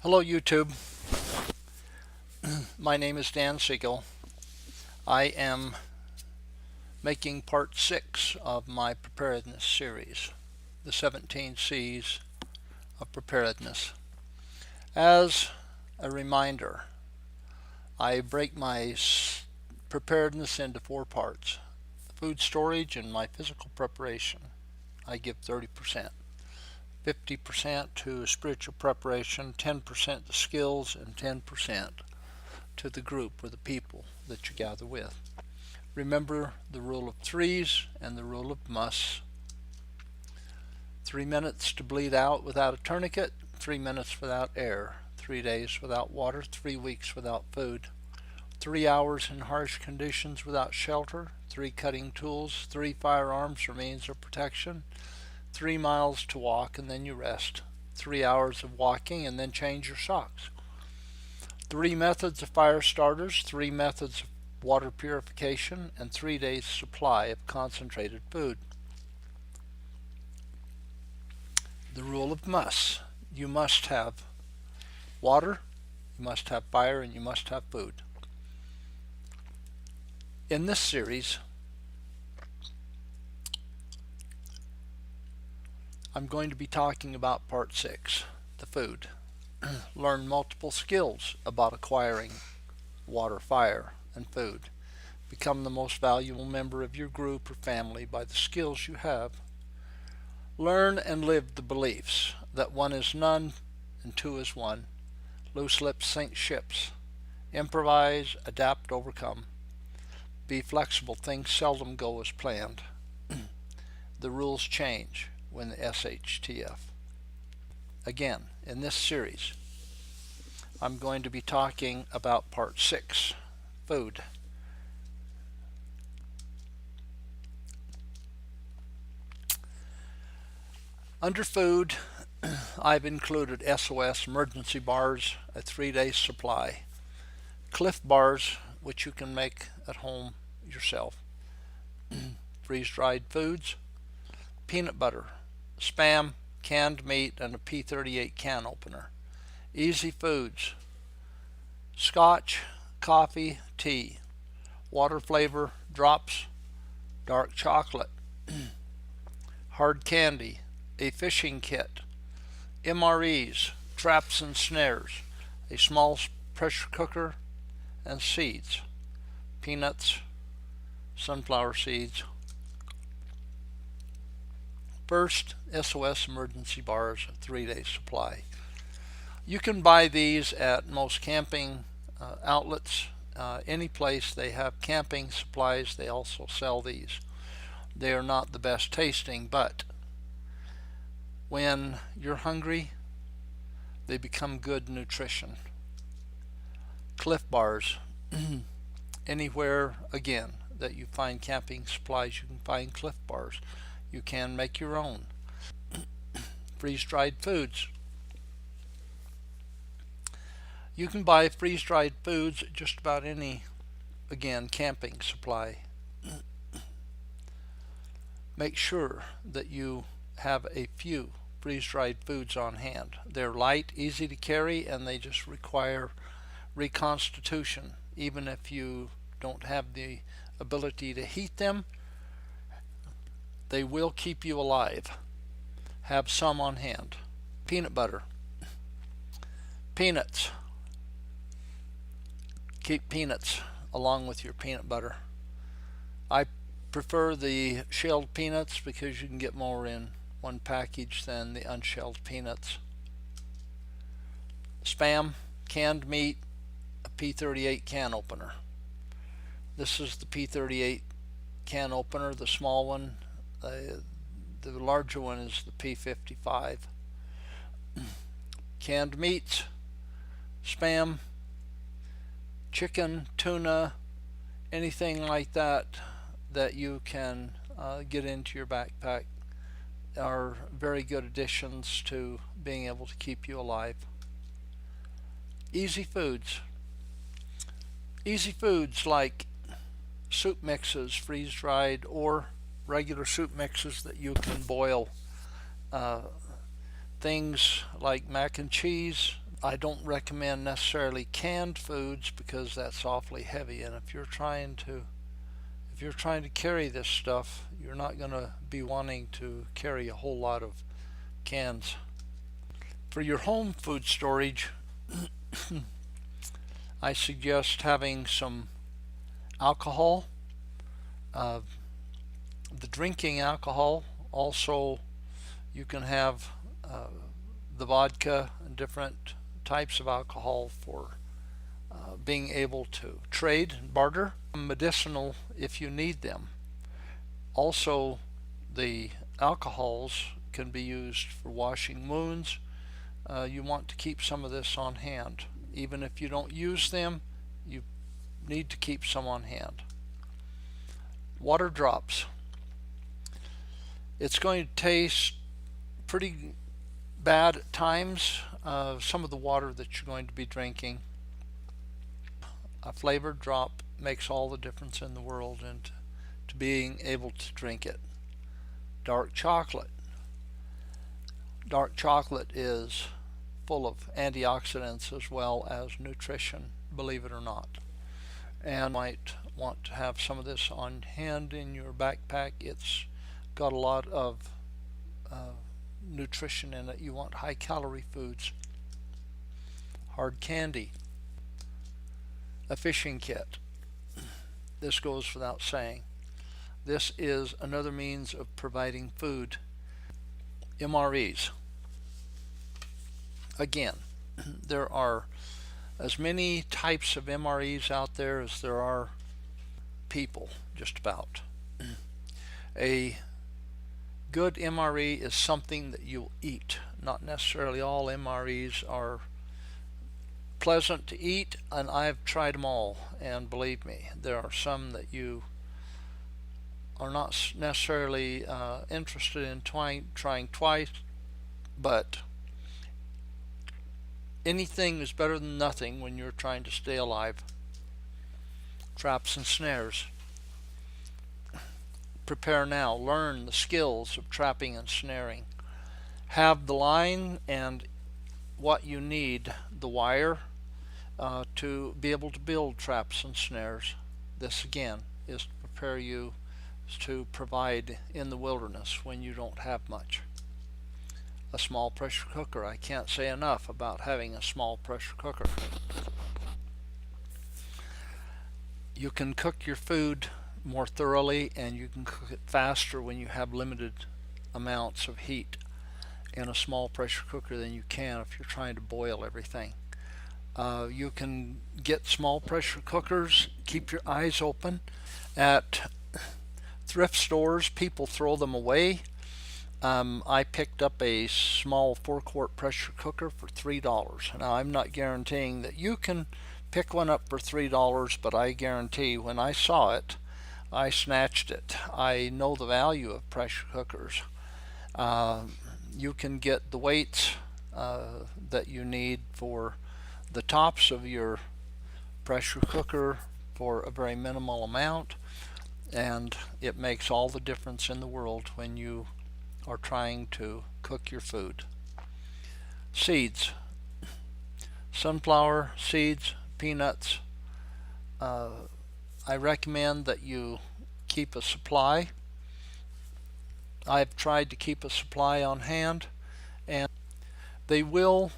Hello YouTube, my name is Dan Siegel. I am making part 6 of my preparedness series, the 17 C's of preparedness. As a reminder, I break my preparedness into 4 parts: food storage and my physical preparation. I give 30%. 50% to spiritual preparation, 10% to skills, and 10% to the group or the people that you gather with. Remember the rule of threes and the rule of musts. 3 minutes to bleed out without a tourniquet, 3 minutes without air, 3 days without water, 3 weeks without food, 3 hours in harsh conditions without shelter, 3 cutting tools, 3 firearms or means of protection, 3 miles to walk and then you rest, 3 hours of walking and then change your socks. 3 methods of fire starters, 3 methods of water purification, and 3 days supply of concentrated food. The rule of must. You must have water, you must have fire, and you must have food. In this series, I'm going to be talking about part 6, the food. Learn multiple skills about acquiring water, fire, and food. Become the most valuable member of your group or family by the skills you have. Learn and live the beliefs that 1 is none and 2 is 1. Loose lips sink ships. Improvise, adapt, overcome. Be flexible. Things seldom go as planned. The rules change when the SHTF. Again, in this series, I'm going to be talking about part 6, food. Under food, I've included SOS emergency bars, a 3-day supply, Cliff bars, which you can make at home yourself, freeze-dried foods, peanut butter, Spam, canned meat, and a P38 can opener. Easy foods: scotch, coffee, tea, water flavor, drops, dark chocolate, hard candy, a fishing kit, MREs, traps and snares, a small pressure cooker, and seeds: peanuts, sunflower seeds. First, SOS emergency bars, a 3-day supply. You can buy these at most camping outlets. Any place they have camping supplies, they also sell these. They are not the best tasting, but when you're hungry, they become good nutrition. Cliff bars. Anywhere, again, that you find camping supplies, you can find Cliff bars. You can make your own. Freeze-dried foods. You can buy freeze-dried foods at just about any, again, camping supply. Make sure that you have a few freeze-dried foods on hand. They're light, easy to carry, and they just require reconstitution. Even if you don't have the ability to heat them, they will keep you alive. Have some on hand. Peanut butter. Peanuts. Keep peanuts along with your peanut butter. I prefer the shelled peanuts because you can get more in one package than the unshelled peanuts. Spam, canned meat, a P38 can opener. This is the P38 can opener, the small one. The larger one is the P55. Canned meats, Spam, chicken, tuna, anything like that that you can get into your backpack are very good additions to being able to keep you alive. Easy foods. Easy foods like soup mixes, freeze-dried, or regular soup mixes that you can boil. Things like mac and cheese, I don't recommend necessarily canned foods because that's awfully heavy, and if you're trying to carry this stuff, you're not going to be wanting to carry a whole lot of cans. For your home food storage, I suggest having some alcohol, uh, the drinking alcohol. Also, you can have the vodka and different types of alcohol for being able to trade and barter. Medicinal if you need them. Also, the alcohols can be used for washing wounds. You want to keep some of this on hand. Even if you don't use them, you need to keep some on hand. Water drops. It's going to taste pretty bad at times, some of the water that you're going to be drinking. A flavored drop makes all the difference in the world into to being able to drink it. Dark chocolate. Dark chocolate is full of antioxidants as well as nutrition, believe it or not. And you might want to have some of this on hand in your backpack. It's got a lot of nutrition in it. You want high calorie foods. Hard candy. A fishing kit. This goes without saying. This is another means of providing food. MREs. Again, there are as many types of MREs out there as there are people, just about. A good MRE is something that you'll eat. Not necessarily all MREs are pleasant to eat, and I've tried them all, and believe me, there are some that you are not necessarily interested in trying twice, but anything is better than nothing when you're trying to stay alive. Traps and snares. Prepare now. Learn the skills of trapping and snaring. Have the line and what you need, the wire, to be able to build traps and snares. This again is to prepare you to provide in the wilderness when you don't have much. A small pressure cooker. I can't say enough about having a small pressure cooker. You can cook your food more thoroughly, and you can cook it faster when you have limited amounts of heat in a small pressure cooker than you can if you're trying to boil everything. You can get small pressure cookers. Keep your eyes open. At thrift stores, people throw them away. I picked up a small 4-quart pressure cooker for $3. Now, I'm not guaranteeing that you can pick one up for $3, but I guarantee when I saw it, I snatched it. I know the value of pressure cookers. You can get the weights that you need for the tops of your pressure cooker for a very minimal amount, and it makes all the difference in the world when you are trying to cook your food. Seeds. Sunflower seeds, peanuts. I recommend that you keep a supply. I've tried to keep a supply on hand, and they will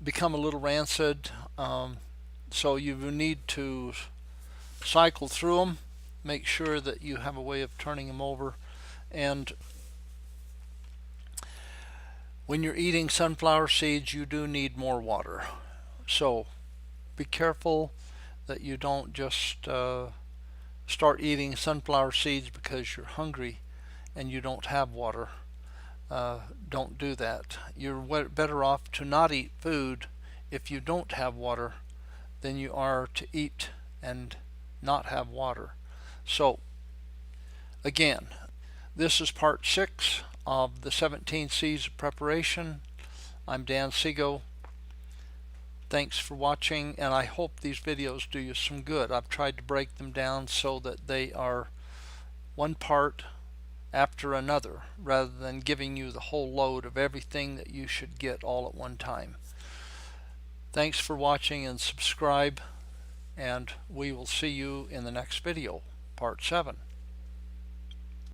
become a little rancid, so you need to cycle through them, make sure that you have a way of turning them over. And when you're eating sunflower seeds, you do need more water, so be careful that you don't just start eating sunflower seeds because you're hungry and you don't have water. Don't do that. You're better off to not eat food if you don't have water than you are to eat and not have water. So again, this is part 6 of the 17 C's of preparation. I'm Dan Sego. Thanks for watching, and I hope these videos do you some good. I've tried to break them down so that they are one part after another, rather than giving you the whole load of everything that you should get all at one time. Thanks for watching and subscribe, and we will see you in the next video, part 7.